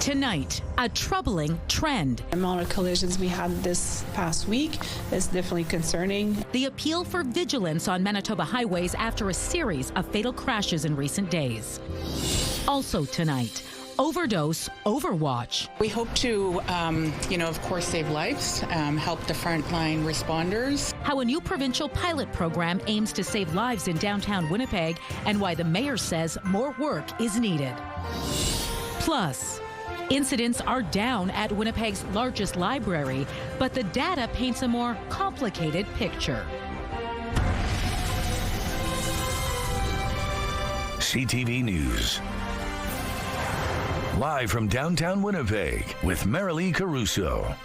Tonight, a troubling trend. The amount of collisions we had this past week is definitely concerning. The appeal for vigilance on Manitoba highways after a series of fatal crashes in recent days. Also tonight, overdose overwatch. We hope to, of course, save lives, help the frontline responders. How a new provincial pilot program aims to save lives in downtown Winnipeg and why the mayor says more work is needed. Plus, incidents are down at Winnipeg's largest library, but the data paints a more complicated picture. CTV News. Live from downtown Winnipeg with Marilee Caruso.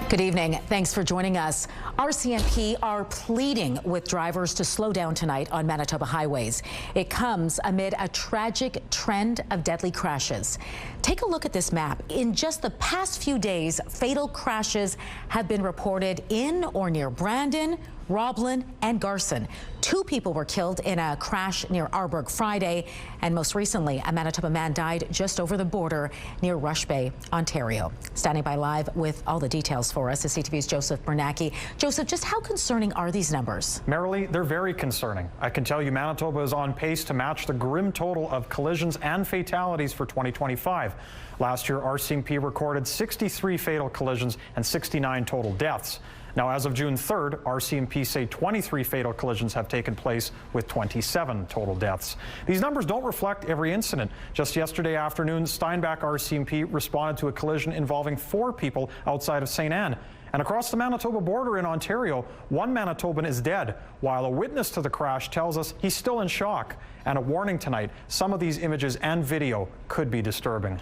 Good evening. Thanks for joining us. RCMP are pleading with drivers to slow down tonight on Manitoba highways. It comes amid a tragic trend of deadly crashes. Take a look at this map. In just the past few days, fatal crashes have been reported in or near Brandon, Roblin, and Garson. 2 people were killed in a crash near Arborg Friday, and most recently, a Manitoba man died just over the border near Rush Bay, Ontario. Standing by live with all the details for us is CTV's Joseph Bernacki. Joseph, just how concerning are these numbers? Marilee, they're very concerning. I can tell you Manitoba is on pace to match the grim total of collisions and fatalities for 2025. Last year, RCMP recorded 63 fatal collisions and 69 total deaths. Now, as of June 3rd, RCMP say 23 fatal collisions have taken place with 27 total deaths. These numbers don't reflect every incident. Just yesterday afternoon, Steinbach RCMP responded to a collision involving 4 people outside of St. Anne. And across the Manitoba border in Ontario, 1 Manitoban is dead, while a witness to the crash tells us he's still in shock. And a warning tonight, some of these images and video could be disturbing.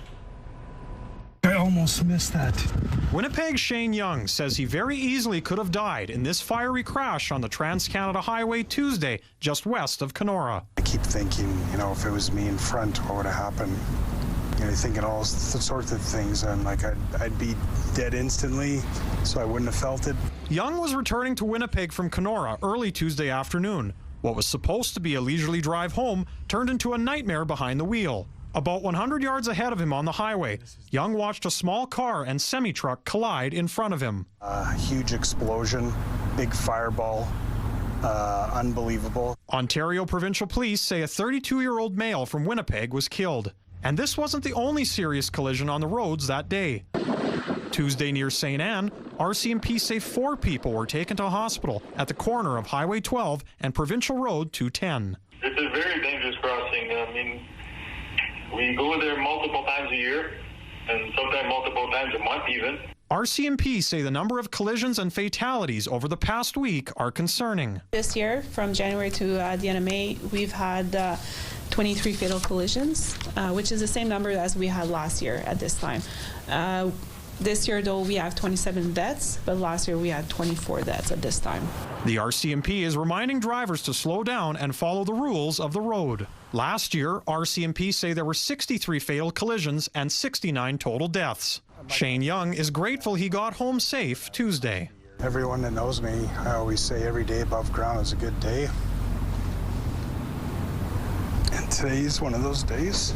I almost missed that. Winnipeg's Shane Young says he very easily could have died in this fiery crash on the Trans-Canada Highway Tuesday, just west of Kenora. I keep thinking, if it was me in front, what would have happened? Thinking all sorts of things, and I'd be dead instantly, so I wouldn't have felt it. Young was returning to Winnipeg from Kenora early Tuesday afternoon. What was supposed to be a leisurely drive home turned into a nightmare behind the wheel. About 100 yards ahead of him on the highway, Young watched a small car and semi-truck collide in front of him. A huge explosion, big fireball, unbelievable. Ontario Provincial Police say a 32-year-old male from Winnipeg was killed. And this wasn't the only serious collision on the roads that day. Tuesday near St. Anne, RCMP say 4 people were taken to hospital at the corner of Highway 12 and Provincial Road 210. It's a very dangerous crossing. We go there multiple times a year, and sometimes multiple times a month even. RCMP say the number of collisions and fatalities over the past week are concerning. This year, from January to the end of May, we've had 23 fatal collisions, which is the same number as we had last year at this time. This year, though, we have 27 deaths, but last year we had 24 deaths at this time. The RCMP is reminding drivers to slow down and follow the rules of the road. Last year, RCMP say there were 63 fatal collisions and 69 total deaths. Shane Young is grateful he got home safe Tuesday. Everyone that knows me, I always say every day above ground is a good day. And today's one of those days.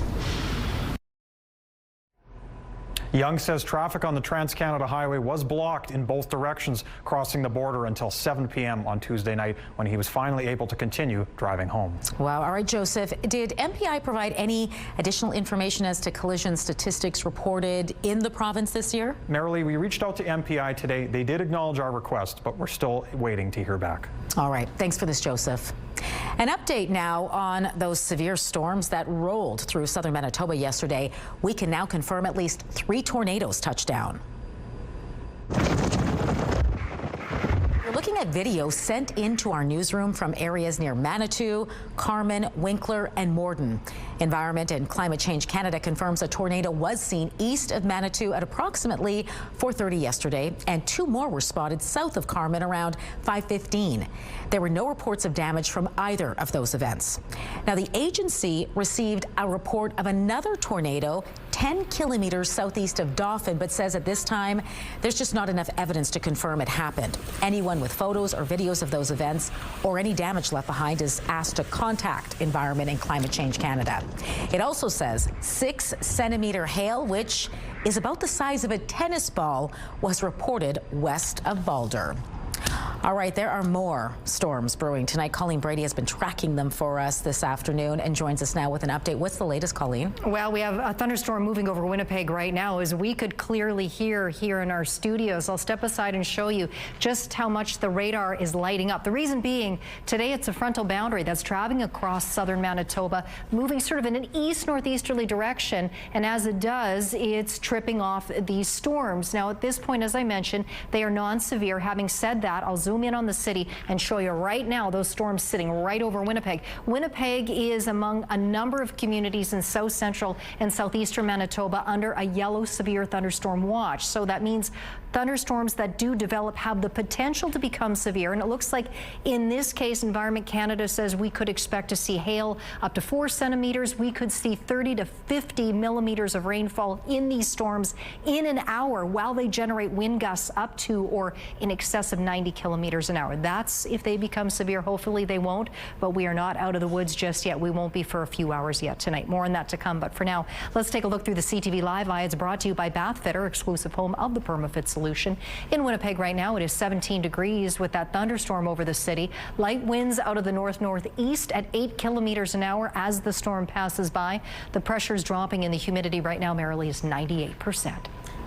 Young says traffic on the Trans-Canada Highway was blocked in both directions, crossing the border until 7 p.m. on Tuesday night when he was finally able to continue driving home. Wow. All right, Joseph, did MPI provide any additional information as to collision statistics reported in the province this year? Marilee, we reached out to MPI today. They did acknowledge our request, but we're still waiting to hear back. All right. Thanks for this, Joseph. An update now on those severe storms that rolled through southern Manitoba yesterday. We can now confirm at least 3 tornadoes touched down. We're looking at video sent into our newsroom from areas near Manitou, Carman, Winkler, and Morden. Environment and Climate Change Canada confirms a tornado was seen east of Manitou at approximately 4:30 yesterday, and 2 more were spotted south of Carman around 5:15. There were no reports of damage from either of those events. Now, the agency received a report of another tornado 10 kilometers southeast of Dauphin, but says at this time there's just not enough evidence to confirm it happened. Anyone with photos or videos of those events or any damage left behind is asked to contact Environment and Climate Change Canada. It also says 6-centimeter hail, which is about the size of a tennis ball, was reported west of Balder. All right, there are more storms brewing tonight. Colleen Brady has been tracking them for us this afternoon and joins us now with an update. What's the latest, Colleen? Well, we have a thunderstorm moving over Winnipeg right now, as we could clearly hear here in our studios. I'll step aside and show you just how much the radar is lighting up. The reason being, today it's a frontal boundary that's traveling across southern Manitoba, moving sort of in an east-northeasterly direction, and as it does, it's tripping off these storms. Now, at this point, as I mentioned, they are non-severe. Having said that, I'll zoom in on the city and show you right now those storms sitting right over Winnipeg. Winnipeg is among a number of communities in south central and southeastern Manitoba under a yellow severe thunderstorm watch. So that means thunderstorms that do develop have the potential to become severe. And it looks like in this case, Environment Canada says we could expect to see hail up to 4 centimeters. We could see 30 to 50 millimeters of rainfall in these storms in an hour while they generate wind gusts up to or in excess of 90 kilometers an hour. That's if they become severe. Hopefully they won't, but we are not out of the woods just yet. We won't be for a few hours yet tonight. More on that to come. But for now, let's take a look through the CTV Live Eye. It's brought to you by Bathfitter, exclusive home of the PermaFit solution. In Winnipeg right now, it is 17 degrees with that thunderstorm over the city. Light winds out of the north-northeast at 8 kilometers an hour as the storm passes by. The pressure is dropping and the humidity right now, Marilee, is 98%.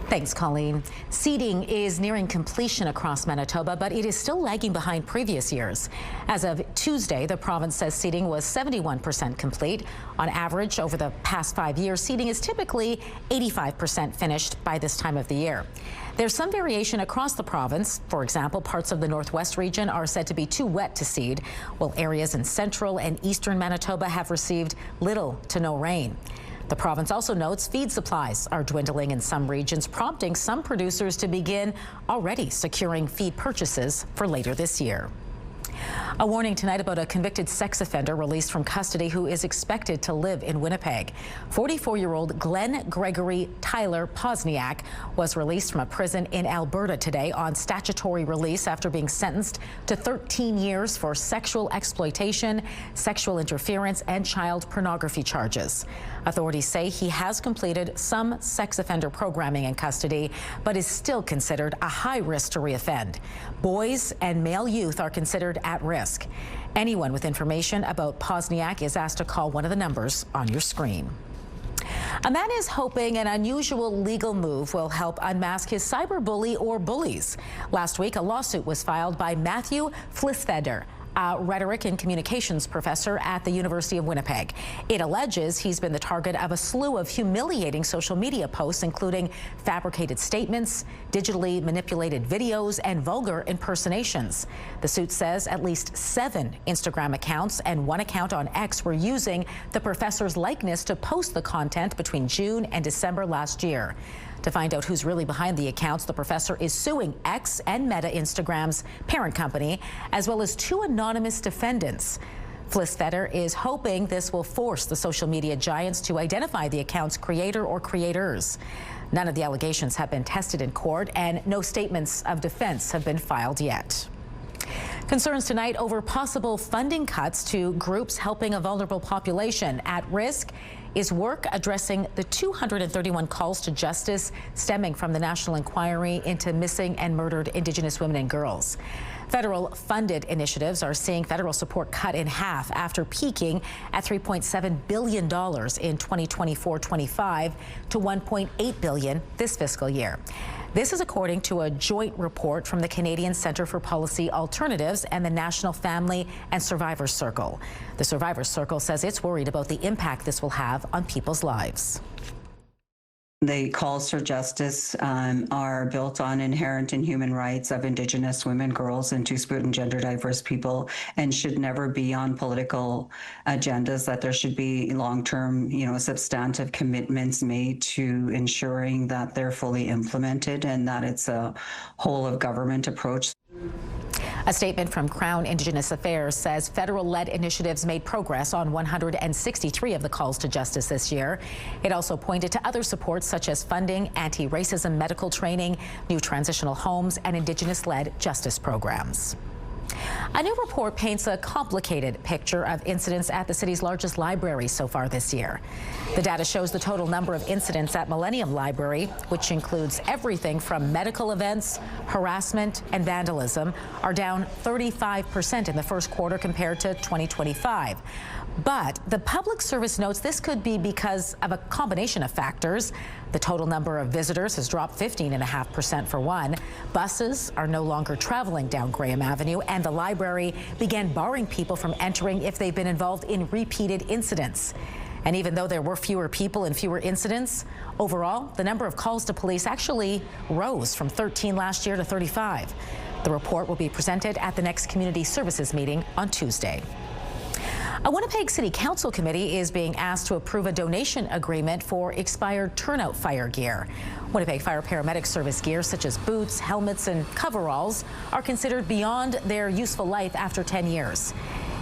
Thanks, Colleen. Seeding is nearing completion across Manitoba, but it is still lagging behind previous years. As of Tuesday, the province says seeding was 71% complete. On average, over the past 5 years, seeding is typically 85% finished by this time of the year. There's some variation across the province. For example, parts of the northwest region are said to be too wet to seed, while areas in central and eastern Manitoba have received little to no rain. The province also notes feed supplies are dwindling in some regions, prompting some producers to begin already securing feed purchases for later this year. A warning tonight about a convicted sex offender released from custody who is expected to live in Winnipeg. 44-year-old Glenn Gregory Tyler Posniak was released from a prison in Alberta today on statutory release after being sentenced to 13 years for sexual exploitation, sexual interference, and child pornography charges. Authorities say he has completed some sex offender programming in custody, but is still considered a high risk to reoffend. Boys and male youth are considered at risk. Anyone with information about Posniak is asked to call one of the numbers on your screen. A man is hoping an unusual legal move will help unmask his cyberbully or bullies. Last week, a lawsuit was filed by Matthew Flisfeder, a rhetoric and communications professor at the University of Winnipeg. It alleges he's been the target of a slew of humiliating social media posts, including fabricated statements, digitally manipulated videos, and vulgar impersonations. The suit says at least 7 Instagram accounts and 1 account on X were using the professor's likeness to post the content between June and December last year. To find out who's really behind the accounts, the professor is suing X and Meta, Instagram's parent company, as well as 2 anonymous defendants. Flisfeder is hoping this will force the social media giants to identify the account's creator or creators. None of the allegations have been tested in court, and no statements of defense have been filed yet. Concerns tonight over possible funding cuts to groups helping a vulnerable population at risk. Is work addressing the 231 calls to justice stemming from the National Inquiry into Missing and Murdered Indigenous Women and Girls. Federal funded initiatives are seeing federal support cut in half after peaking at $3.7 billion in 2024-25 to $1.8 billion this fiscal year. This is according to a joint report from the Canadian Centre for Policy Alternatives and the National Family and Survivors Circle. The Survivors Circle says it's worried about the impact this will have on people's lives. The calls for justice are built on inherent and human rights of Indigenous women, girls, and Two-Spirit and gender diverse people, and should never be on political agendas. That there should be long-term, substantive commitments made to ensuring that they're fully implemented and that it's a whole of government approach. A statement from Crown Indigenous Affairs says federal-led initiatives made progress on 163 of the calls to justice this year. It also pointed to other supports such as funding, anti-racism medical training, new transitional homes, and Indigenous-led justice programs. A new report paints a complicated picture of incidents at the city's largest library so far this year. The data shows the total number of incidents at Millennium Library, which includes everything from medical events, harassment, and vandalism, are down 35% in the first quarter compared to 2025. But the Public Service notes this could be because of a combination of factors. The total number of visitors has dropped 15.5% for one. Buses are no longer traveling down Graham Avenue, and the library began barring people from entering if they've been involved in repeated incidents. And even though there were fewer people and fewer incidents, overall, the number of calls to police actually rose from 13 last year to 35. The report will be presented at the next Community Services meeting on Tuesday. A Winnipeg City Council committee is being asked to approve a donation agreement for expired turnout fire gear. Winnipeg Fire Paramedic Service gear such as boots, helmets, and coveralls are considered beyond their useful life after 10 years.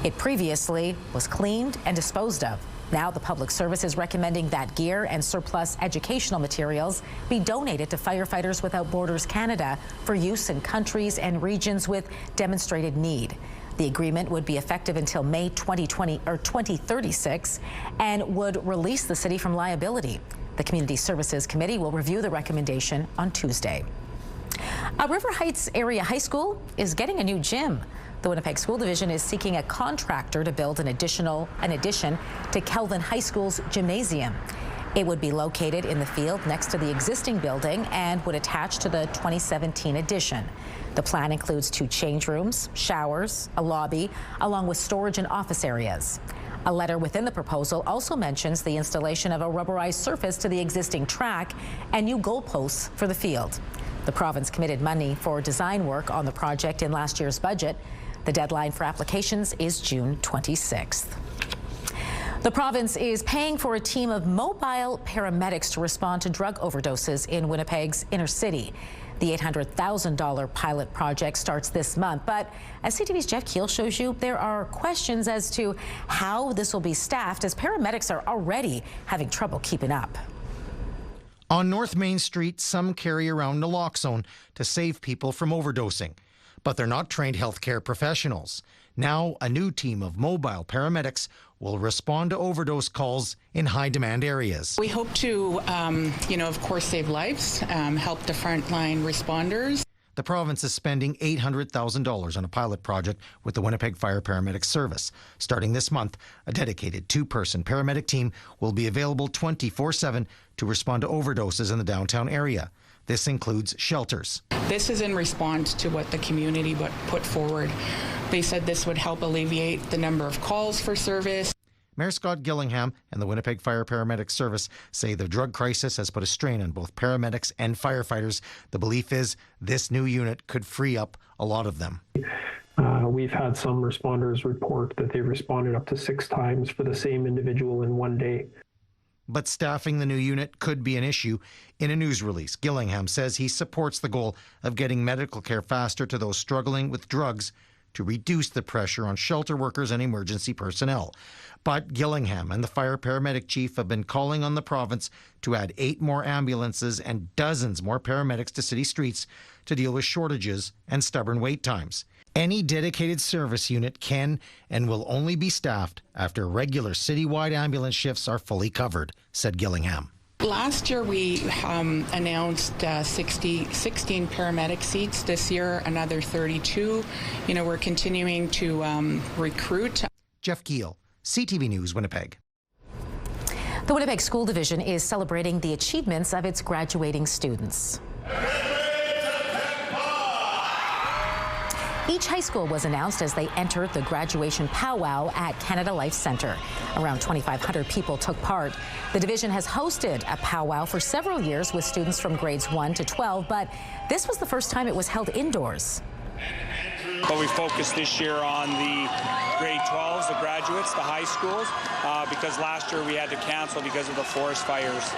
It previously was cleaned and disposed of. Now the Public Service is recommending that gear and surplus educational materials be donated to Firefighters Without Borders Canada for use in countries and regions with demonstrated need. The agreement would be effective until May 2036 and would release the city from liability. The Community Services Committee will review the recommendation on Tuesday. A River Heights area high school is getting a new gym. The Winnipeg School Division is seeking a contractor to build an addition to Kelvin High School's gymnasium. It would be located in the field next to the existing building and would attach to the 2017 addition. The plan includes 2 change rooms, showers, a lobby, along with storage and office areas. A letter within the proposal also mentions the installation of a rubberized surface to the existing track and new goalposts for the field. The province committed money for design work on the project in last year's budget. The deadline for applications is June 26th. The province is paying for a team of mobile paramedics to respond to drug overdoses in Winnipeg's inner city. The $800,000 pilot project starts this month, but as CTV's Jeff Keel shows you, there are questions as to how this will be staffed, as paramedics are already having trouble keeping up. On North Main Street, some carry around naloxone to save people from overdosing, but they're not trained healthcare professionals. Now, a new team of mobile paramedics will respond to overdose calls in high-demand areas. We hope to, of course, save lives, help the frontline responders. The province is spending $800,000 on a pilot project with the Winnipeg Fire Paramedic Service. Starting this month, a dedicated 2-person paramedic team will be available 24/7 to respond to overdoses in the downtown area. This includes shelters. This is in response to what the community put forward. They said this would help alleviate the number of calls for service. Mayor Scott Gillingham and the Winnipeg Fire Paramedic Service say the drug crisis has put a strain on both paramedics and firefighters. The belief is this new unit could free up a lot of them. We've had some responders report that they responded up to 6 times for the same individual in one day. But staffing the new unit could be an issue. In a news release, Gillingham says he supports the goal of getting medical care faster to those struggling with drugs to reduce the pressure on shelter workers and emergency personnel. But Gillingham and the fire paramedic chief have been calling on the province to add 8 more ambulances and dozens more paramedics to city streets to deal with shortages and stubborn wait times. Any dedicated service unit can and will only be staffed after regular citywide ambulance shifts are fully covered, said Gillingham. Last year we announced 16 paramedic seats. This year another 32. We're continuing to recruit. Jeff Keel, CTV News, Winnipeg. The Winnipeg School Division is celebrating the achievements of its graduating students. Each high school was announced as they entered the graduation powwow at Canada Life Centre. Around 2,500 people took part. The division has hosted a powwow for several years with students from grades 1 to 12, but this was the first time it was held indoors. But we focused this year on the grade 12s, the graduates, the high schools, because last year we had to cancel because of the forest fires.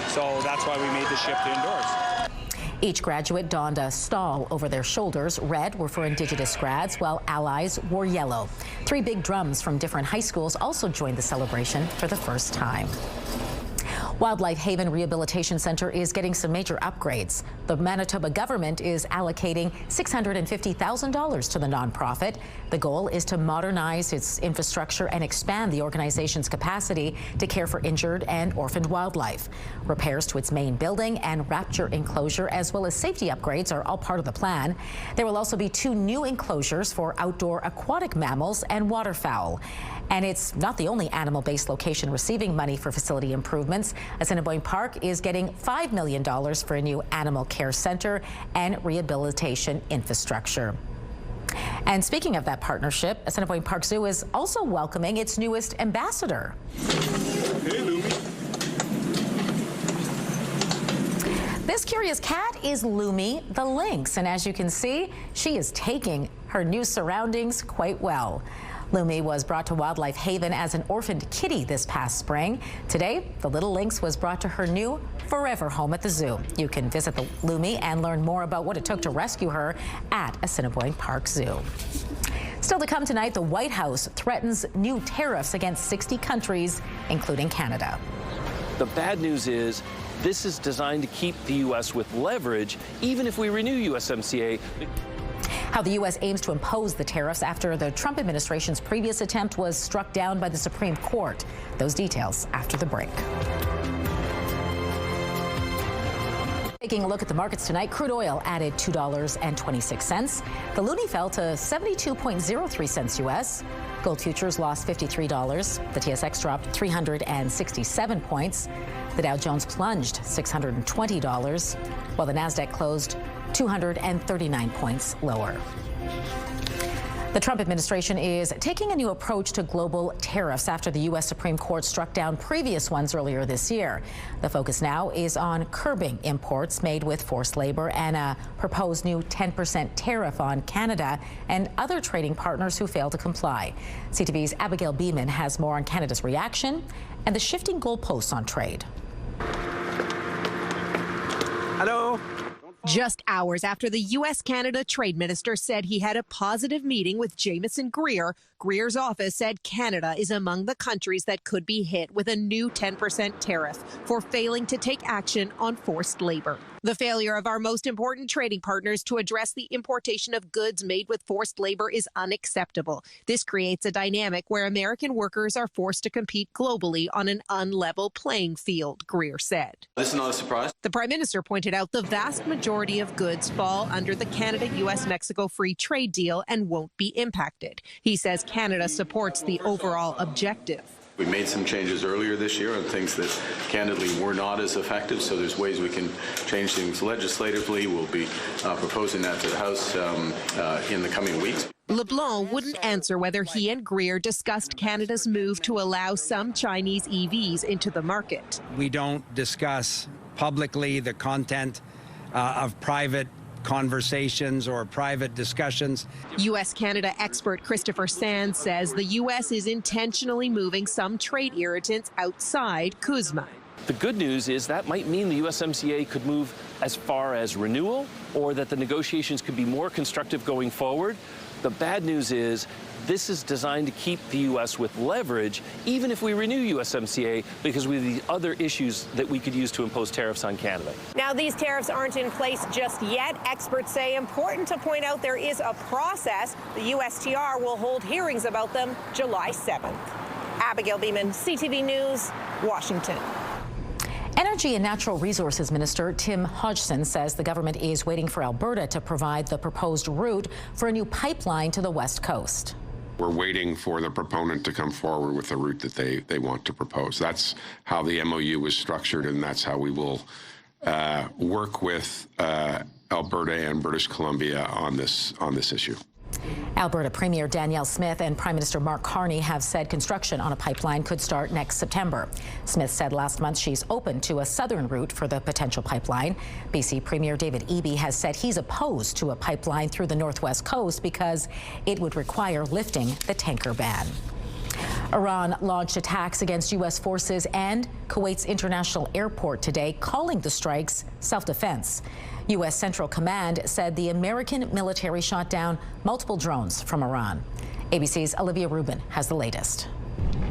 So that's why we made the shift indoors. Each graduate donned a stall over their shoulders. Red were for Indigenous grads, while allies wore yellow. 3 big drums from different high schools also joined the celebration for the first time. Wildlife Haven Rehabilitation Center is getting some major upgrades. The Manitoba government is allocating $650,000 to the nonprofit. The goal is to modernize its infrastructure and expand the organization's capacity to care for injured and orphaned wildlife. Repairs to its main building and raptor enclosure, as well as safety upgrades, are all part of the plan. There will also be 2 new enclosures for outdoor aquatic mammals and waterfowl. And it's not the only animal-based location receiving money for facility improvements. Assiniboine Park is getting $5 million for a new animal care center and rehabilitation infrastructure. And speaking of that partnership, Assiniboine Park Zoo is also welcoming its newest ambassador. Hey, Lumi. This curious cat is Lumi the lynx, and as you can see, she is taking her new surroundings quite well. Lumi was brought to Wildlife Haven as an orphaned kitty this past spring. Today, the little lynx was brought to her new forever home at the zoo. You can visit the Lumi and learn more about what it took to rescue her at Assiniboine Park Zoo. Still to come tonight, the White House threatens new tariffs against 60 countries, including Canada. The bad news is this is designed to keep the U.S. with leverage, even if we renew USMCA. How the U.S. aims to impose the tariffs after the Trump administration's previous attempt was struck down by the Supreme Court. Those details after the break. Taking a look at the markets tonight, crude oil added $2.26. The loonie fell to 72.03 cents U.S. Gold futures lost $53. The TSX dropped 367 points. The Dow Jones plunged $620, while the Nasdaq closed 239 points lower. The Trump administration is taking a new approach to global tariffs after the U.S. Supreme Court struck down previous ones earlier this year. The focus now is on curbing imports made with forced labor and a proposed new 10% tariff on Canada and other trading partners who fail to comply. CTV's Abigail Beeman has more on Canada's reaction and the shifting goalposts on trade. Hello. Just hours after the U.S.-Canada trade minister said he had a positive meeting with Jamieson Greer, Greer's office said Canada is among the countries that could be hit with a new 10% tariff for failing to take action on forced labor. The failure of our most important trading partners to address the importation of goods made with forced labor is unacceptable. This creates a dynamic where American workers are forced to compete globally on an unlevel playing field, Greer said. This is not a surprise. The Prime Minister pointed out the vast majority of goods fall under the Canada-U.S.-Mexico free trade deal and won't be impacted. He says Canada supports the overall objective. We made some changes earlier this year on things that candidly were not as effective, so there's ways we can change things legislatively. We'll be proposing that to the House in the coming weeks. LeBlanc wouldn't answer whether he and Greer discussed Canada's move to allow some Chinese EVs into the market. We don't discuss publicly the content of private conversations or private discussions. U.S.-Canada expert Christopher Sands says the U.S. is intentionally moving some trade irritants outside CUSMA. The good news is that might mean the USMCA could move as far as renewal, or that the negotiations could be more constructive going forward. The bad news is this is designed to keep the U.S. with leverage, even if we renew USMCA, because we have the other issues that we could use to impose tariffs on Canada. Now, these tariffs aren't in place just yet. Experts say important to point out there is a process. The USTR will hold hearings about them July 7th. Abigail Beeman, CTV News, Washington. Energy and Natural Resources Minister Tim Hodgson says the government is waiting for Alberta to provide the proposed route for a new pipeline to the West Coast. We're waiting for the proponent to come forward with the route that they want to propose. That's how the MOU was structured, and that's how we will work with Alberta and British Columbia on this issue. Alberta Premier Danielle Smith and Prime Minister Mark Carney have said construction on a pipeline could start next September. Smith said last month she's open to a southern route for the potential pipeline. BC Premier David Eby has said he's opposed to a pipeline through the Northwest Coast because it would require lifting the tanker ban. Iran launched attacks against U.S. forces and Kuwait's international airport today, calling the strikes self-defense. U.S. Central Command said the American military shot down multiple drones from Iran. ABC's Olivia Rubin has the latest.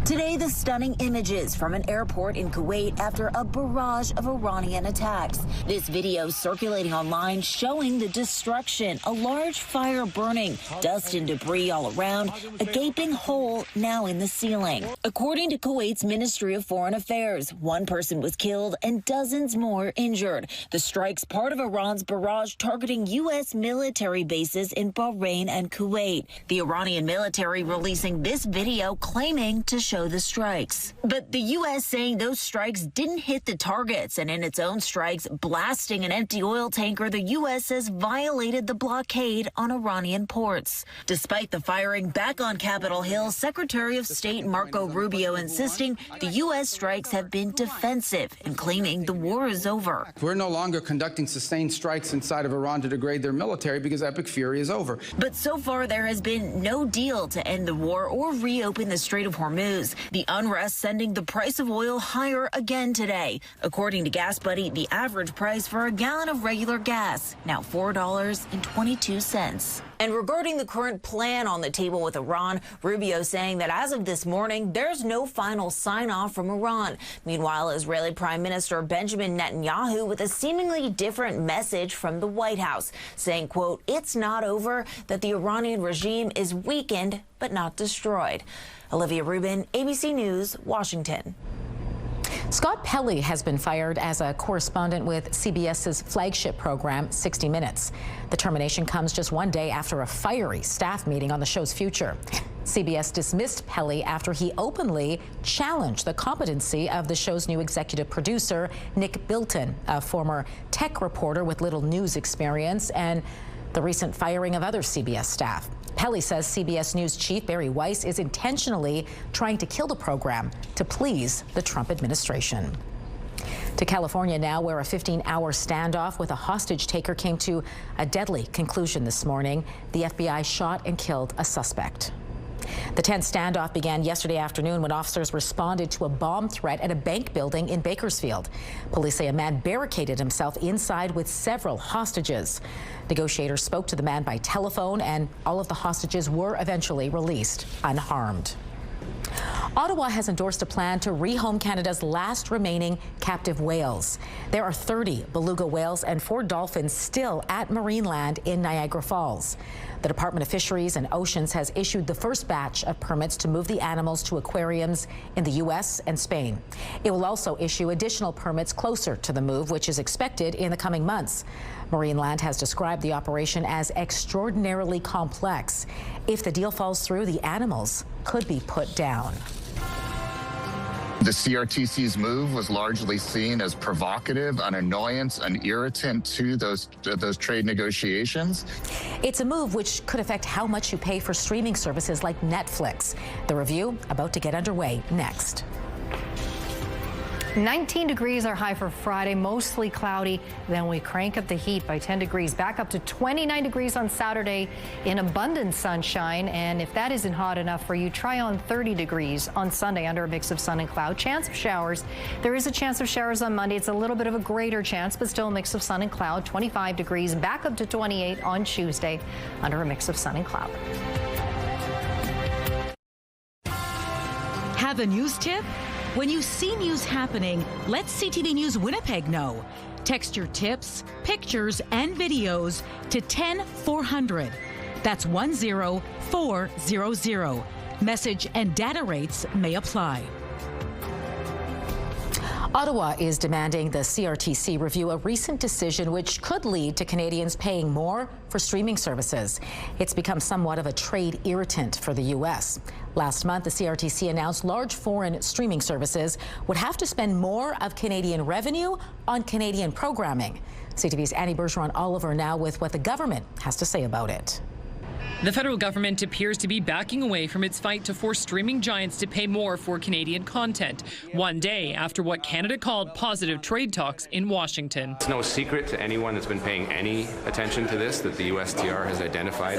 Today, the stunning images from an airport in Kuwait after a barrage of Iranian attacks. This video circulating online showing the destruction, a large fire burning, dust and debris all around, a gaping hole now in the ceiling. According to Kuwait's Ministry of Foreign Affairs, one person was killed and dozens more injured. The strike's part of Iran's barrage targeting U.S. military bases in Bahrain and Kuwait. The Iranian military releasing this video claiming to show the strikes. But the U.S. saying those strikes didn't hit the targets, and in its own strikes blasting an empty oil tanker the U.S. says violated the blockade on Iranian ports. Despite the firing back on Capitol Hill, Secretary of State Marco Rubio insisting the U.S. strikes have been defensive and claiming the war is over. We're no longer conducting sustained strikes inside of Iran to degrade their military because epic fury is over. But so far there has been no deal to end the war or reopen the Strait of Hormuz. The unrest sending the price of oil higher again today. According to Gas Buddy, the average price for a gallon of regular gas, now $4.22. And regarding the current plan on the table with Iran, Rubio saying that as of this morning, there's no final sign-off from Iran. Meanwhile, Israeli Prime Minister Benjamin Netanyahu with a seemingly different message from the White House, saying, quote, "It's not over, that the Iranian regime is weakened but not destroyed." Olivia Rubin, ABC News, Washington. Scott Pelley has been fired as a correspondent with CBS's flagship program, 60 Minutes. The termination comes just one day after a fiery staff meeting on the show's future. CBS dismissed Pelley after he openly challenged the competency of the show's new executive producer, Nick Bilton, a former tech reporter with little news experience, and the recent firing of other CBS staff. Pelley says CBS News chief Barry Weiss is intentionally trying to kill the program to please the Trump administration. To California now, where a 15-hour standoff with a hostage taker came to a deadly conclusion this morning. The FBI shot and killed a suspect. The tense standoff began yesterday afternoon when officers responded to a bomb threat at a bank building in Bakersfield. Police say a man barricaded himself inside with several hostages. Negotiators spoke to the man by telephone, and all of the hostages were eventually released unharmed. Ottawa has endorsed a plan to rehome Canada's last remaining captive whales. There are 30 beluga whales and 4 dolphins still at Marineland in Niagara Falls. The Department of Fisheries and Oceans has issued the first batch of permits to move the animals to aquariums in the U.S. and Spain. It will also issue additional permits closer to the move, which is expected in the coming months. Marineland has described the operation as extraordinarily complex. If the deal falls through, the animals could be put down. The CRTC's move was largely seen as provocative, an annoyance, an irritant to those trade negotiations. It's a move which could affect how much you pay for streaming services like Netflix. The review about to get underway next. 19 degrees our high for Friday, mostly cloudy. Then we crank up the heat by 10 degrees, back up to 29 degrees on Saturday in abundant sunshine. And if that isn't hot enough for you, try on 30 degrees on Sunday under a mix of sun and cloud. Chance of showers. There is a chance of showers on Monday. It's a little bit of a greater chance, but still a mix of sun and cloud. 25 degrees, back up to 28 on Tuesday under a mix of sun and cloud. Have a news tip? When you see news happening, let CTV News Winnipeg know. Text your tips, pictures, and videos to 10400. That's 10400. Message and data rates may apply. Ottawa is demanding the CRTC review a recent decision which could lead to Canadians paying more for streaming services. It's become somewhat of a trade irritant for the U.S. Last month, the CRTC announced large foreign streaming services would have to spend more of Canadian revenue on Canadian programming. CTV's Annie Bergeron Oliver now with what the government has to say about it. The federal government appears to be backing away from its fight to force streaming giants to pay more for Canadian content, one day after what Canada called positive trade talks in Washington. It's no secret to anyone that's been paying any attention to this that the USTR has identified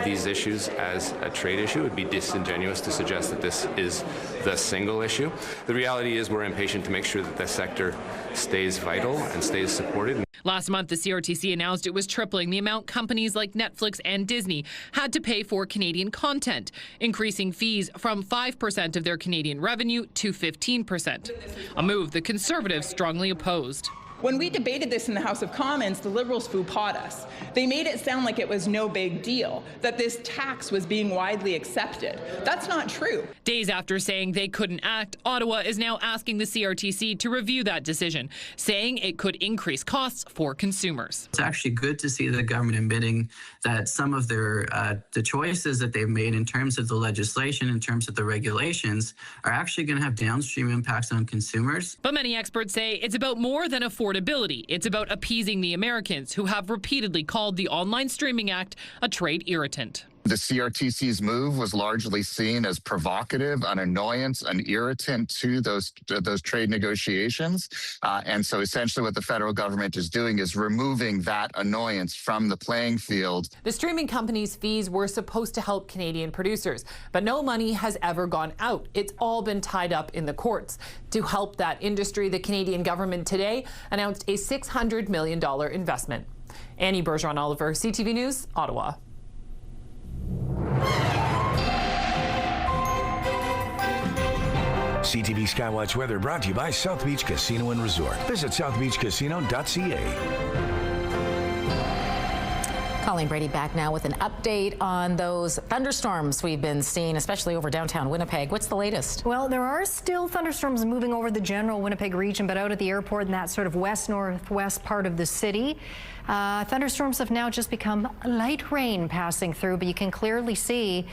these issues as a trade issue. It would be disingenuous to suggest that this is the single issue. The reality is we're impatient to make sure that the sector stays vital and stays supported. Last month, the CRTC announced it was tripling the amount companies like Netflix and Disney had to pay for Canadian content, increasing fees from 5% of their Canadian revenue to 15%, a move the Conservatives strongly opposed. When we debated this in the House of Commons, the Liberals faux-pas us. They made it sound like it was no big deal, that this tax was being widely accepted. That's not true. Days after saying they couldn't act, Ottawa is now asking the CRTC to review that decision, saying it could increase costs for consumers. It's actually good to see the government admitting that some of their the choices that they've made in terms of the legislation, in terms of the regulations, are actually going to have downstream impacts on consumers. But many experts say it's about more than affordability. It's about appeasing the Americans who have repeatedly called the Online Streaming Act a trade irritant. The CRTC's move was largely seen as provocative, an annoyance, an irritant to those trade negotiations. And so essentially what the federal government is doing is removing that annoyance from the playing field. The streaming companies' fees were supposed to help Canadian producers, but no money has ever gone out. It's all been tied up in the courts. To help that industry, the Canadian government today announced a $600 million investment. Annie Bergeron-Oliver, CTV News, Ottawa. CTV Skywatch weather brought to you by South Beach Casino and Resort. Visit southbeachcasino.ca. Colleen Brady back now with an update on those thunderstorms we've been seeing, especially over downtown Winnipeg. What's the latest? Well, there are still thunderstorms moving over the general Winnipeg region, but out at the airport in that sort of west-northwest part of the city. Thunderstorms have now just become light rain passing through, but you can clearly see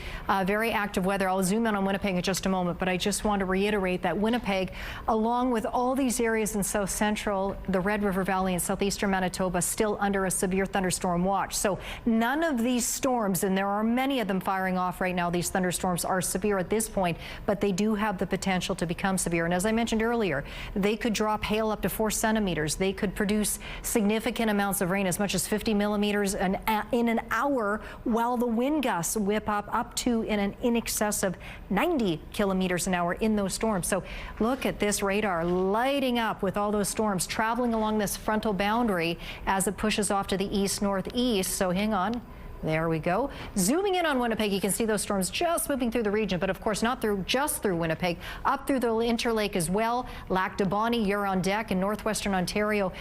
very active weather. I'll zoom in on Winnipeg in just a moment, but I just want to reiterate that Winnipeg, along with all these areas in south central, the Red River Valley and southeastern Manitoba, still under a severe thunderstorm watch. So none of these storms, and there are many of them firing off right now, these thunderstorms are severe at this point, but they do have the potential to become severe. And as I mentioned earlier, they could drop hail up to 4 centimeters. They could produce significant amounts of rain, as much as 50 millimeters in an hour, while the wind gusts whip up to in excess of 90 kilometers an hour in those storms. So look at this radar lighting up with all those storms traveling along this frontal boundary as it pushes off to the east-northeast. So hang on. There we go. Zooming in on Winnipeg, you can see those storms just whipping through the region, but of course not just through Winnipeg, up through the Interlake as well. Lac de Bonnie, you're on deck in northwestern Ontario.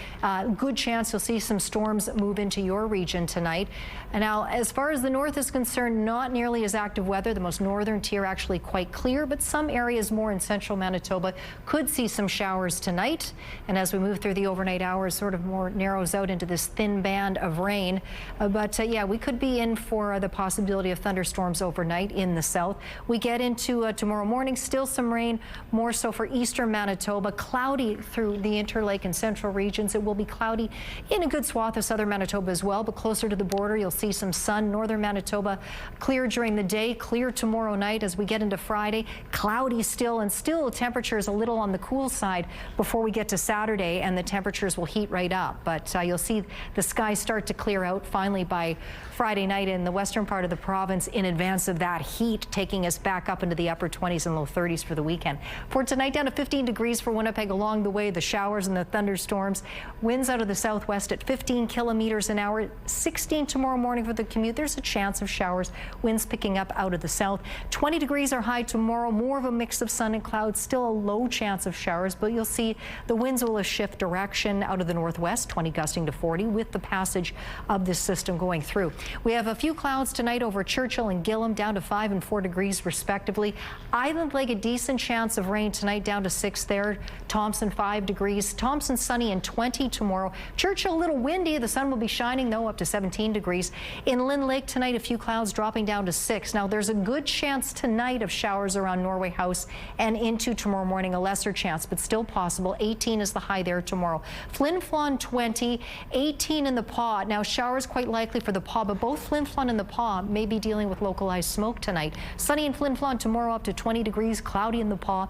Good chance you'll see some storms move into your region tonight. And now, as far as the north is concerned, not nearly as active weather. The most northern tier actually quite clear, but some areas more in central Manitoba could see some showers tonight. And as we move through the overnight hours, sort of more narrows out into this thin band of rain. Yeah, we could be in for the possibility of thunderstorms overnight in the south. We get into tomorrow morning, still some rain, more so for eastern Manitoba, cloudy through the Interlake and central regions. It will be cloudy in a good swath of southern Manitoba as well, but closer to the border, you'll see some sun. Northern Manitoba clear during the day, clear tomorrow night as we get into Friday. Cloudy still, and still temperatures a little on the cool side before we get to Saturday, and the temperatures will heat right up. But you'll see the skies start to clear out finally by Friday night in the western part of the province, in advance of that heat taking us back up into the upper 20s and low 30s for the weekend. For tonight, down to 15 degrees for Winnipeg. Along the way, the showers and the thunderstorms. Winds out of the southwest at 15 kilometers an hour. 16 tomorrow morning for the commute. There's a chance of showers. Winds picking up out of the south. 20 degrees are high tomorrow. More of a mix of sun and clouds. Still a low chance of showers, but you'll see the winds will shift direction out of the northwest, 20 gusting to 40 with the passage of this system going through. We have a few clouds tonight over Churchill and Gillam, down to 5 and 4 degrees respectively. Island Lake, a decent chance of rain tonight, down to 6 there. Thompson, 5 degrees. Thompson, sunny and 20 tomorrow. Churchill, a little windy. The sun will be shining, though, up to 17 degrees. In Lynn Lake tonight, a few clouds dropping down to 6. Now, there's a good chance tonight of showers around Norway House and into tomorrow morning, a lesser chance, but still possible. 18 is the high there tomorrow. Flin Flon, 20, 18 in the Paw. Now, showers quite likely for the Paw, but both Flin Flon in the Paw may be dealing with localized smoke tonight. Sunny in Flin Flon tomorrow, up to 20 degrees, cloudy in the Paw.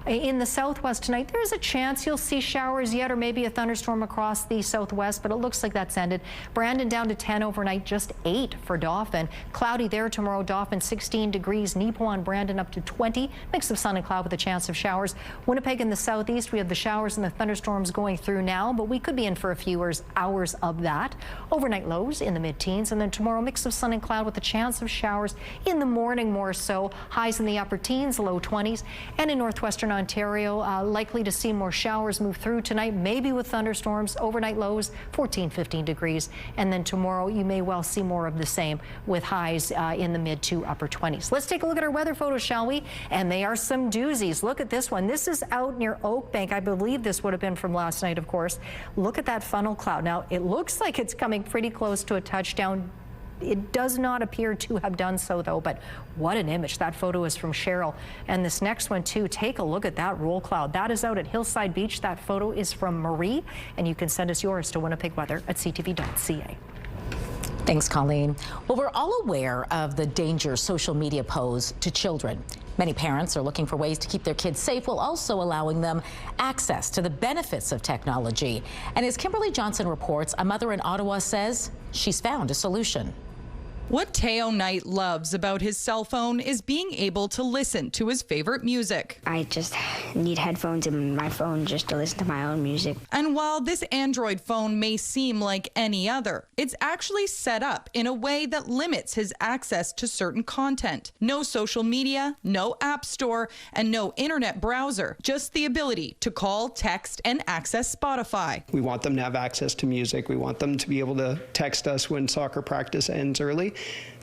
In the southwest tonight, there's a chance you'll see showers yet, or maybe a thunderstorm across the southwest, but it looks like that's ended. Brandon down to 10 overnight, just 8 for Dauphin. Cloudy there tomorrow, Dauphin 16 degrees, Neepawa and Brandon up to 20. Mix of sun and cloud with a chance of showers. Winnipeg in the southeast, we have the showers and the thunderstorms going through now, but we could be in for a few hours of that. Overnight lows in the mid-teens, and then tomorrow mix of sun and cloud with a chance of showers in the morning more so. Highs in the upper teens, low 20s, and in northwestern Ontario, likely to see more showers move through tonight, maybe with thunderstorms. Overnight lows 14, 15 degrees, and then tomorrow you may well see more of the same with highs in the mid to upper 20s. Let's take a look at our weather photos, shall we? And they are some doozies. Look at this one. This is out near Oakbank. I believe this would have been from last night, of course. Look at that funnel cloud. Now, it looks like it's coming pretty close to a touchdown. It does not appear to have done so, though, but what an image. That photo is from Cheryl. And this next one, too, take a look at that roll cloud. That is out at Hillside Beach. That photo is from Marie, and you can send us yours to winnipegweather@ctv.ca. Thanks, Colleen. Well, we're all aware of the danger social media pose to children. Many parents are looking for ways to keep their kids safe while also allowing them access to the benefits of technology. And as Kimberly Johnson reports, a mother in Ottawa says she's found a solution. What Teo Knight loves about his cell phone is being able to listen to his favorite music. I just need headphones in my phone just to listen to my own music. And while this Android phone may seem like any other, it's actually set up in a way that limits his access to certain content. No social media, no app store, and no internet browser. Just the ability to call, text, and access Spotify. We want them to have access to music. We want them to be able to text us when soccer practice ends early.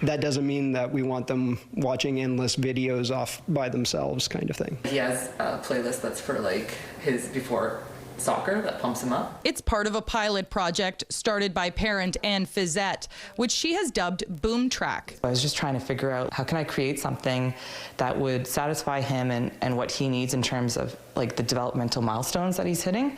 That doesn't mean that we want them watching endless videos off by themselves, kind of thing. He has a playlist that's for like his before soccer that pumps him up. It's part of a pilot project started by parent Anne Fizette, which she has dubbed Boom Track. I was just trying to figure out how can I create something that would satisfy him and what he needs in terms of like the developmental milestones that he's hitting,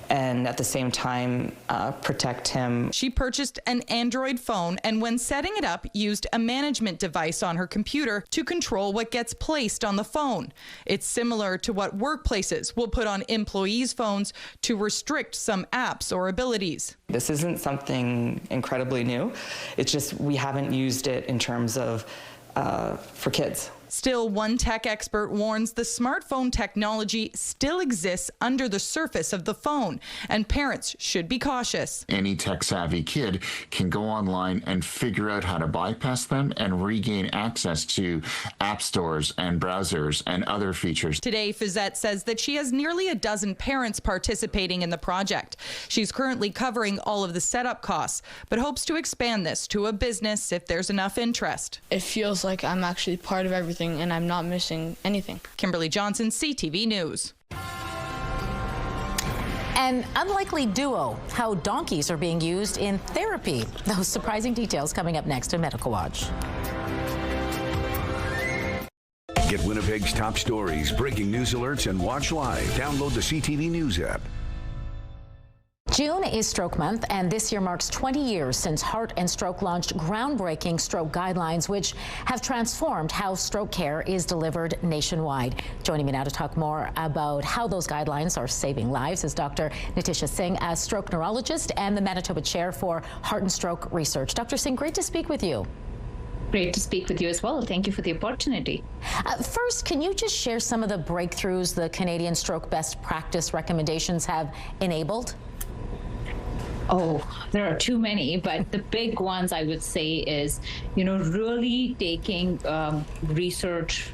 and at the same time protect him. She purchased an Android phone and when setting it up used a management device on her computer to control what gets placed on the phone. It's similar to what workplaces will put on employees' phones to restrict some apps or abilities. This isn't something incredibly new. It's just we haven't used it in terms of for kids. Still, one tech expert warns the smartphone technology still exists under the surface of the phone, and parents should be cautious. Any tech-savvy kid can go online and figure out how to bypass them and regain access to app stores and browsers and other features. Today, Fizette says that she has nearly a dozen parents participating in the project. She's currently covering all of the setup costs, but hopes to expand this to a business if there's enough interest. It feels like I'm actually part of everything and I'm not missing anything. Kimberly Johnson, CTV News. An unlikely duo, how donkeys are being used in therapy. Those surprising details coming up next in Medical Watch. Get Winnipeg's top stories, breaking news alerts, and watch live. Download the CTV News app. June is Stroke Month, and this year marks 20 years since Heart and Stroke launched groundbreaking stroke guidelines, which have transformed how stroke care is delivered nationwide. Joining me now to talk more about how those guidelines are saving lives is Dr. Nitisha Singh, a stroke neurologist and the Manitoba Chair for Heart and Stroke Research. Dr. Singh, great to speak with you. Great to speak with you as well. Thank you for the opportunity. First, can you just share some of the breakthroughs the Canadian Stroke Best Practice recommendations have enabled? Oh, there are too many, but the big ones I would say is, really taking research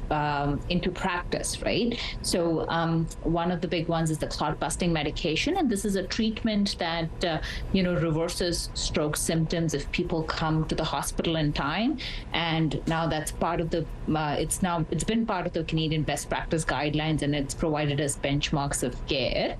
into practice, right? So one of the big ones is the clot-busting medication, and this is a treatment that, reverses stroke symptoms if people come to the hospital in time. And now that's part of the, it's been part of the Canadian Best Practice Guidelines, and it's provided as benchmarks of care.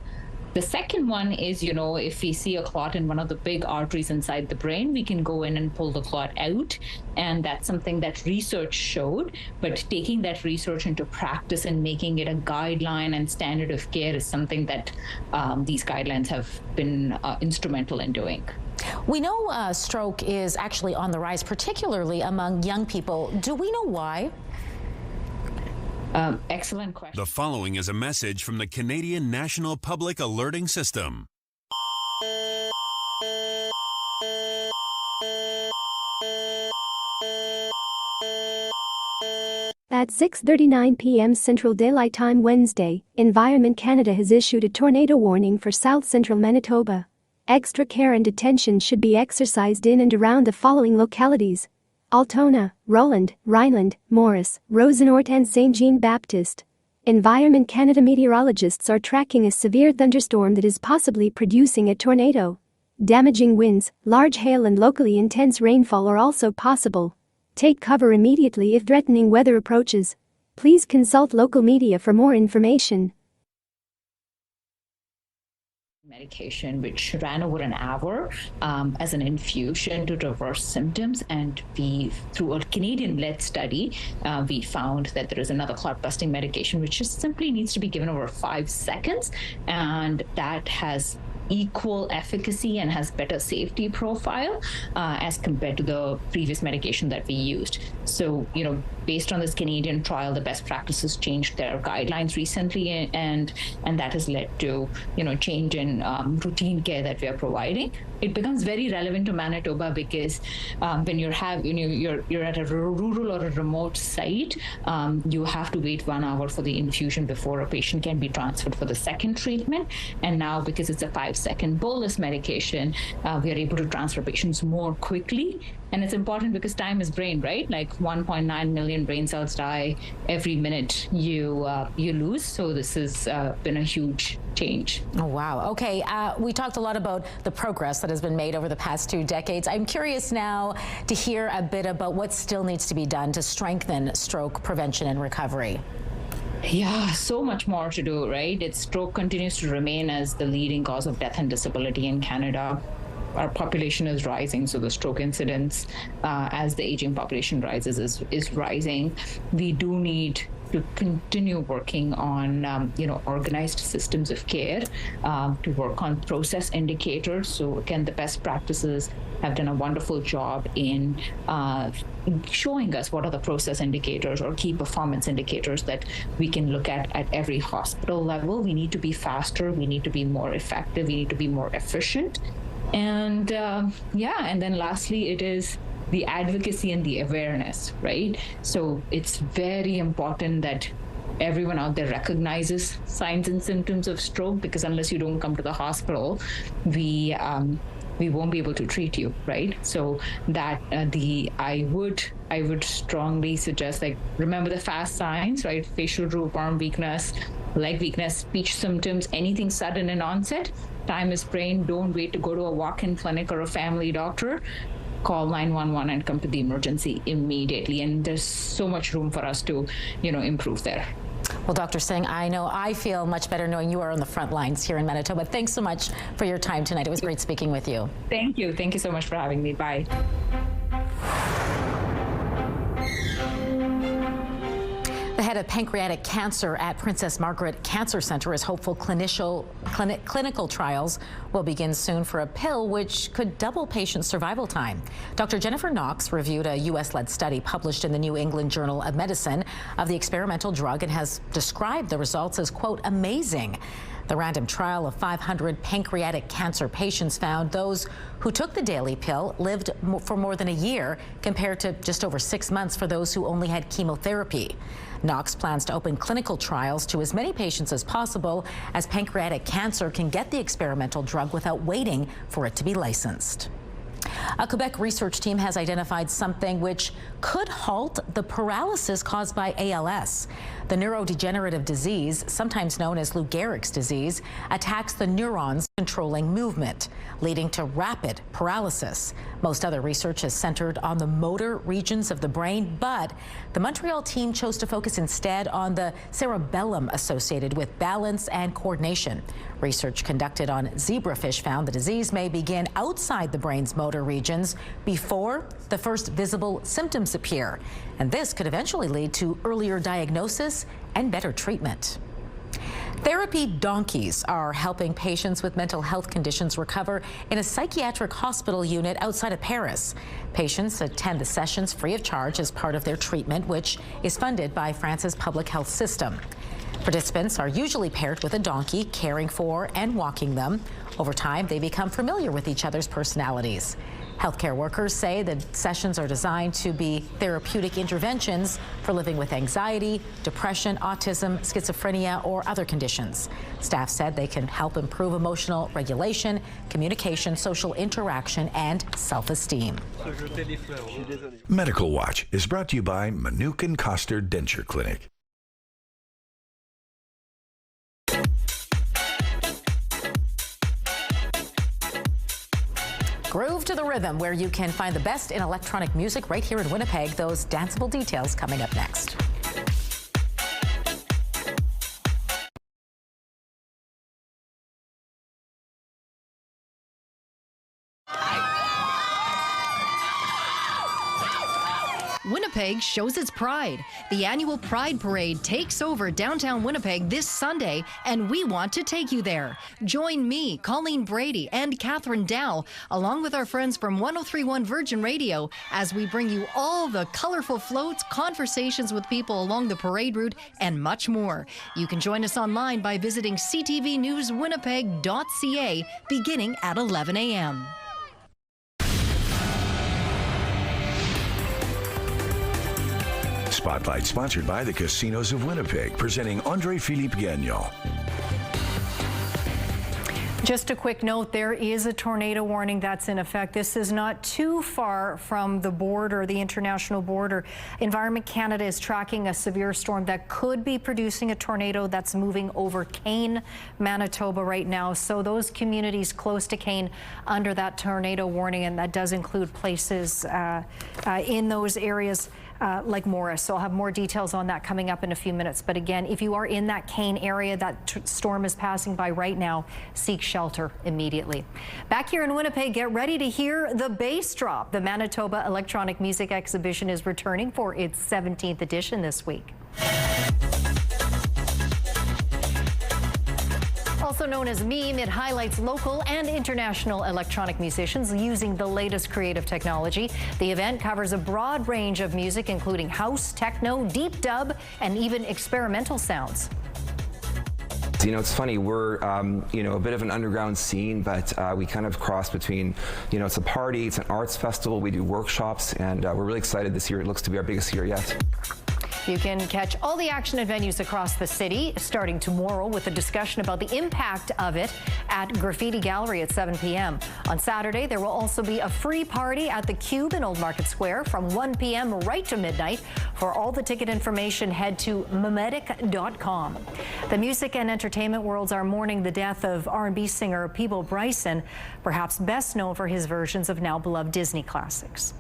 The second one is, if we see a clot in one of the big arteries inside the brain, we can go in and pull the clot out. And that's something that research showed. But taking that research into practice and making it a guideline and standard of care is something that these guidelines have been instrumental in doing. We know stroke is actually on the rise, particularly among young people. Do we know why? Excellent question. The following is a message from the Canadian National Public Alerting System. At 6:39 p.m. Central Daylight Time Wednesday, Environment Canada has issued a tornado warning for south central Manitoba. Extra care and attention should be exercised in and around the following localities: Altona, Roland, Rhineland, Morris, Rosenort and St. Jean-Baptiste. Environment Canada meteorologists are tracking a severe thunderstorm that is possibly producing a tornado. Damaging winds, large hail and locally intense rainfall are also possible. Take cover immediately if threatening weather approaches. Please consult local media for more information. Medication which ran over an hour as an infusion to reverse symptoms, and we, through a Canadian-led study, we found that there is another clot-busting medication which just simply needs to be given over 5 seconds, and that has equal efficacy and has better safety profile as compared to the previous medication that we used. So, based on this Canadian trial, the best practices changed their guidelines recently, and that has led to, change in routine care that we are providing. It becomes very relevant to Manitoba because when you're at a rural or a remote site, you have to wait 1 hour for the infusion before a patient can be transferred for the second treatment. And now, because it's a 5-second bolus medication, we are able to transfer patients more quickly. And it's important because time is brain, right? Like 1.9 million brain cells die every minute you lose. So this has been a huge change. Oh, wow. Okay. We talked a lot about the progress that has been made over the past 2 decades. I'm curious now to hear a bit about what still needs to be done to strengthen stroke prevention and recovery. Yeah, so much more to do, right? Stroke continues to remain as the leading cause of death and disability in Canada. Our population is rising, so the stroke incidence, as the aging population rises, is rising. We do need to continue working on, organized systems of care, to work on process indicators. So again, the best practices have done a wonderful job in showing us what are the process indicators or key performance indicators that we can look at every hospital level. We need to be faster. We need to be more effective. We need to be more efficient. And and then lastly, it is the advocacy and the awareness, right? So it's very important that everyone out there recognizes signs and symptoms of stroke, because unless you don't come to the hospital, we won't be able to treat you, right? So that I would strongly suggest, remember the fast signs, right? Facial droop, arm weakness, leg weakness, speech symptoms, anything sudden in onset. Time is brain. Don't wait to go to a walk-in clinic or a family doctor. Call 911 and come to the emergency immediately. And there's so much room for us to, improve there. Well, Dr. Singh, I feel much better knowing you are on the front lines here in Manitoba. Thanks so much for your time tonight. It was great speaking with you. Thank you. Thank you so much for having me. Bye. The head of pancreatic cancer at Princess Margaret Cancer Centre is hopeful clinical trials will begin soon for a pill which could double patient survival time. Dr. Jennifer Knox reviewed a U.S.-led study published in the New England Journal of Medicine of the experimental drug and has described the results as, quote, amazing. The random trial of 500 pancreatic cancer patients found those who took the daily pill lived for more than a year, compared to just over 6 months for those who only had chemotherapy. Knox plans to open clinical trials to as many patients as possible, as pancreatic cancer can get the experimental drug without waiting for it to be licensed. A Quebec research team has identified something which could halt the paralysis caused by ALS. The neurodegenerative disease, sometimes known as Lou Gehrig's disease, attacks the neurons controlling movement, leading to rapid paralysis. Most other research is centered on the motor regions of the brain, but the Montreal team chose to focus instead on the cerebellum associated with balance and coordination. Research conducted on zebrafish found the disease may begin outside the brain's motor regions before the first visible symptoms appear, and this could eventually lead to earlier diagnosis and better treatment. Therapy donkeys are helping patients with mental health conditions recover in a psychiatric hospital unit outside of Paris. Patients attend the sessions free of charge as part of their treatment, which is funded by France's public health system. Participants are usually paired with a donkey, caring for and walking them. Over time, they become familiar with each other's personalities. Healthcare workers say the sessions are designed to be therapeutic interventions for living with anxiety, depression, autism, schizophrenia, or other conditions. Staff said they can help improve emotional regulation, communication, social interaction, and self-esteem. Medical Watch is brought to you by Manukin Koster Denture Clinic. Groove to the rhythm, where you can find the best in electronic music right here in Winnipeg. Those danceable details coming up next. Winnipeg shows its pride. The annual Pride Parade takes over downtown Winnipeg this Sunday, and we want to take you there. Join me, Colleen Brady, and Catherine Dow, along with our friends from 103.1 Virgin Radio, as we bring you all the colorful floats, conversations with people along the parade route, and much more. You can join us online by visiting ctvnewswinnipeg.ca beginning at 11 a.m. Spotlight sponsored by the Casinos of Winnipeg, presenting Andre-Philippe Gagnon. Just a quick note, there is a tornado warning that's in effect. This is not too far from the border, the international border. Environment Canada is tracking a severe storm that could be producing a tornado that's moving over Kane, Manitoba right now. So those communities close to Kane under that tornado warning, and that does include places in those areas like Morris. So I'll have more details on that coming up in a few minutes. But again, if you are in that Kane area, that storm is passing by right now, seek shelter immediately. Back here in Winnipeg, get ready to hear the bass drop. The Manitoba Electronic Music Exhibition is returning for its 17th edition this week. Also known as MEME, it highlights local and international electronic musicians using the latest creative technology. The event covers a broad range of music, including house, techno, deep dub, and even experimental sounds. You know, it's funny, we're, a bit of an underground scene, but we kind of cross between, it's a party, it's an arts festival, we do workshops, and we're really excited this year. It looks to be our biggest year yet. You can catch all the action at venues across the city starting tomorrow with a discussion about the impact of it at Graffiti Gallery at 7 p.m. On Saturday, there will also be a free party at the Cube in Old Market Square from 1 p.m. right to midnight. For all the ticket information, head to memetic.com. The music and entertainment worlds are mourning the death of R&B singer Peebo Bryson, perhaps best known for his versions of now beloved Disney classics.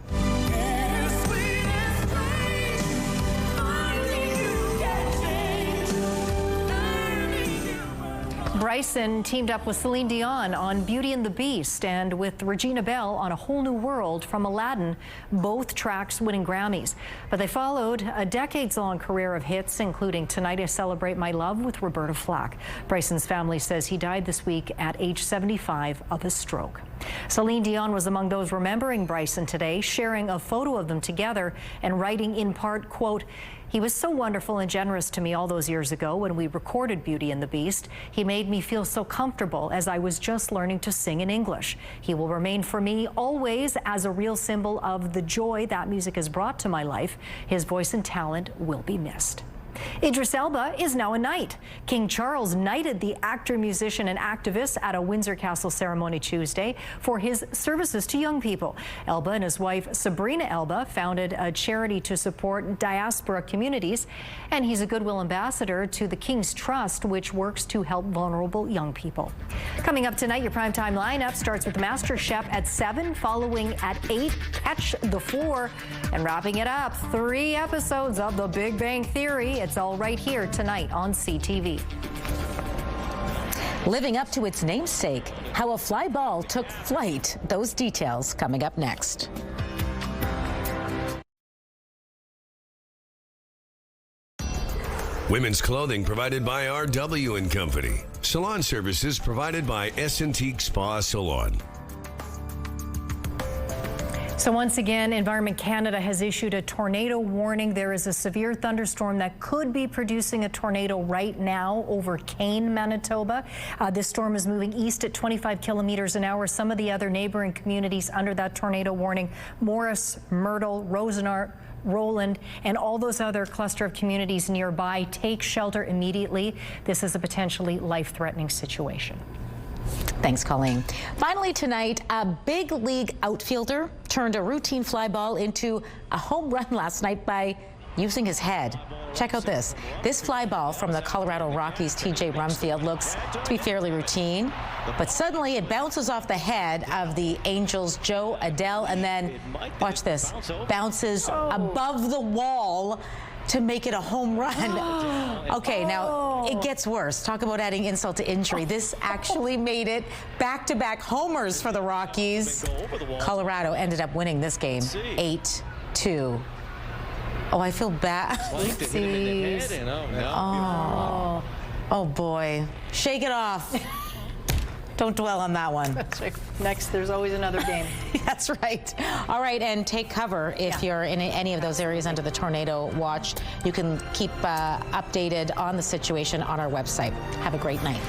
Bryson teamed up with Celine Dion on Beauty and the Beast and with Regina Bell on A Whole New World from Aladdin, both tracks winning Grammys. But they followed a decades-long career of hits, including Tonight I Celebrate My Love with Roberta Flack. Bryson's family says he died this week at age 75 of a stroke. Celine Dion was among those remembering Bryson today, sharing a photo of them together and writing in part, quote, "He was so wonderful and generous to me all those years ago when we recorded Beauty and the Beast. He made me feel so comfortable as I was just learning to sing in English. He will remain for me always as a real symbol of the joy that music has brought to my life. His voice and talent will be missed." Idris Elba is now a knight. King Charles knighted the actor, musician, and activist at a Windsor Castle ceremony Tuesday for his services to young people. Elba and his wife Sabrina Elba founded a charity to support diaspora communities, and he's a goodwill ambassador to the King's Trust, which works to help vulnerable young people. Coming up tonight, your primetime lineup starts with Master Chef at 7, following at 8, Catch the Floor, and wrapping it up, 3 episodes of The Big Bang Theory. It's all right here tonight on CTV. Living up to its namesake, how a fly ball took flight. Those details coming up next. Women's clothing provided by RW & Company. Salon services provided by S&T Spa Salon. So once again, Environment Canada has issued a tornado warning. There is a severe thunderstorm that could be producing a tornado right now over Kane, Manitoba. This storm is moving east at 25 kilometers an hour. Some of the other neighboring communities under that tornado warning, Morris, Myrtle, Rosenart, Roland, and all those other cluster of communities nearby, take shelter immediately. This is a potentially life-threatening situation. Thanks, Colleen. Finally tonight, a big league outfielder turned a routine fly ball into a home run last night by using his head. Check out this. This fly ball from the Colorado Rockies' TJ Rumfield looks to be fairly routine, but suddenly it bounces off the head of the Angels' Joe Adele, and then, watch this, bounces above the wall to make it a home run. Okay, now it gets worse. Talk about adding insult to injury. This actually made it back-to-back homers for the Rockies. Colorado ended up winning this game 8-2. Oh, I feel bad. Oh boy. Shake it off. Don't dwell on that one. That's right. Next, there's always another game. That's right. All right, and take cover if you're in any of those areas under the tornado watch. You can keep updated on the situation on our website. Have a great night.